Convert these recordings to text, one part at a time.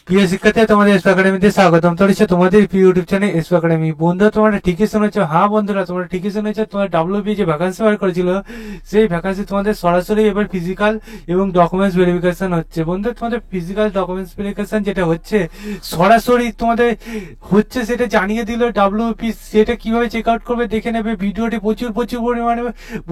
প্রিয় শিক্ষার্থী, তোমাদের এসপি একাডেমিতে স্বাগতম। চলেছে তোমাদের প্রিয় ইউটিউব চ্যানেল এসপি একাডেমি। বন্ধুরা, তোমরা ঠিকই শুনেছো। হ্যাঁ বন্ধুরা, তোমরা ঠিকই শুনেছো। তোমার ডাব্লিউবি যে ভ্যাকান্সি বার করেছিল, সেই ভ্যাকান্সি তোমাদের সরাসরি এবার ফিজিক্যাল এবং ডকুমেন্টস ভেরিফিকেশন হচ্ছে। বন্ধুরা, তোমাদের ফিজিক্যাল ডকুমেন্টস ভেরিফিকেশন যেটা হচ্ছে সরাসরি তোমাদের হচ্ছে, সেটা জানিয়ে দিল ডাব্লিউপি। সেটা কিভাবে চেক আউট করবে দেখে নেবে। ভিডিওটি প্রচুর প্রচুর পরিমাণে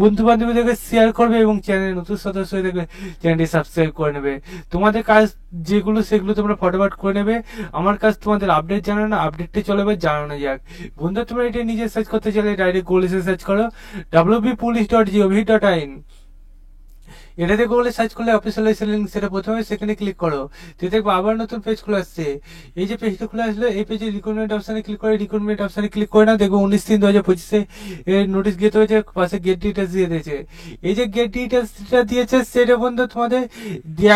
বন্ধু বান্ধবীদেরকে শেয়ার করবে এবং চ্যানেল নতুন সদস্য হয়ে দেখবে চ্যানেলটি সাবস্ক্রাইব করে নেবে। তোমাদের কাজ যেগুলো সেগুলো তোমরা ফটোফট করে নেবে। আমার কাজ তোমাদের আপডেট জানানো, আপডেটটি চলে এবার জানানো যাক। বন্ধু, তোমরা এটা নিজে সার্চ করতে চাইলে ডাইরেক্ট গুগলে সার্চ করো www.police.gov.in। এটাতে গুগলে সার্চ করলে অফিসিয়াল লিঙ্ক, সেটা প্রথমে সেখানে ক্লিক করো। তো দেখবো আবার নতুন পেজ খুলে আসছে। এই যে পেজটা খুলে আসলো, এই পেজে রিক্রুটমেন্ট অপশনে ক্লিক করে রিক্রুটমেন্ট অপশনে ক্লিক করে না, দেখবো 19/3/2025 এর নোটিশ গেট হয়েছে, পাশে গেট ডিটেলস দিয়ে দিয়েছে। এই যে গেট ডিটেলসটা দিয়েছে, সেটা বন্ধু তোমাদের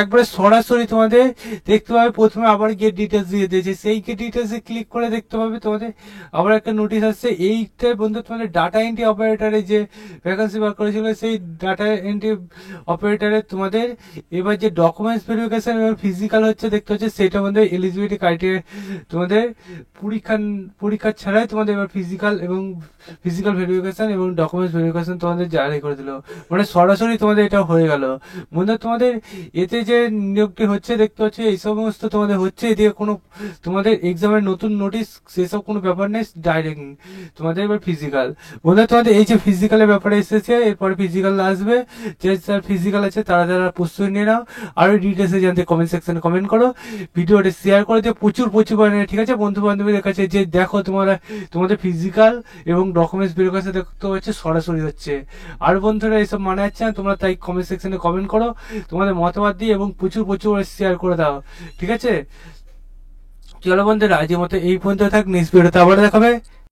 একবারে সরাসরি তোমাদের দেখতে পাবে। প্রথমে আবার গেট ডিটেলস দিয়ে দিয়েছে, সেই গেট ডিটেলসে ক্লিক করে দেখতে পাবে তোমাদের আবার একটা নোটিশ আসছে। এইটা বন্ধু তোমাদের ডাটা এন্ট্রি অপারেটরে যে ভ্যাকান্সি বার করেছিল, সেই ডাটা এন্ট্রি অপারেটরে তোমাদের এবার যে ডকুমেন্টস ভেরিফিকেশন এবং ফিজিক্যাল হচ্ছে দেখতে হচ্ছে, সেটা আমাদের এলিজিবিলিটি ক্রাইটেরিয়া তোমাদের পরীক্ষা ছাড়াই তোমাদের এবার ফিজিক্যাল ভেরিফিকেশন এবং ডকুমেন্টস ভেরিফিকেশন তোমাদের জারি করে দিল। মানে সরাসরি তোমাদের এটা হয়ে গেল। বন্ধু, তোমাদের এতে যে নিয়োগটি হচ্ছে দেখতে হচ্ছে, এই সমস্ত তোমাদের হচ্ছে। এদিকে কোনো তোমাদের এক্সামের নতুন নোটিশ সেসব কোনো ব্যাপার নেই, ডাইরেক্ট তোমাদের এবার ফিজিক্যাল। বন্ধু, তোমাদের এই যে ফিজিক্যালের ব্যাপারে এসেছে, এরপরে ফিজিক্যাল আসবে। যে যার ফিজিক্যাল আছে তারা যারা প্রস্তুতি নিয়ে নাও। আরো ডিটেলসে জানতে কমেন্ট সেকশনে কমেন্ট করো, ভিডিওটা শেয়ার করে দিয়ে প্রচুর প্রচুর পরিমাণে, ঠিক আছে, বন্ধু বান্ধবীদের কাছে যে দেখো তোমাদের ফিজিক্যাল এবং ডকুমেন্টস বের কাছে দেখতে হচ্ছে সরাসরি হচ্ছে। আর বন্ধুরা, এইসব মানে যাচ্ছে না, তোমরা তাই কমেন্ট সেকশনে কমেন্ট করো তোমাদের মতামত দিয়ে এবং প্রচুর প্রচুর শেয়ার করে দাও, ঠিক আছে। চলো বন্ধুরা, আজকের মতো এই পর্যন্ত থাক। নেক্সট ভিডিওতে আবার দেখাবে।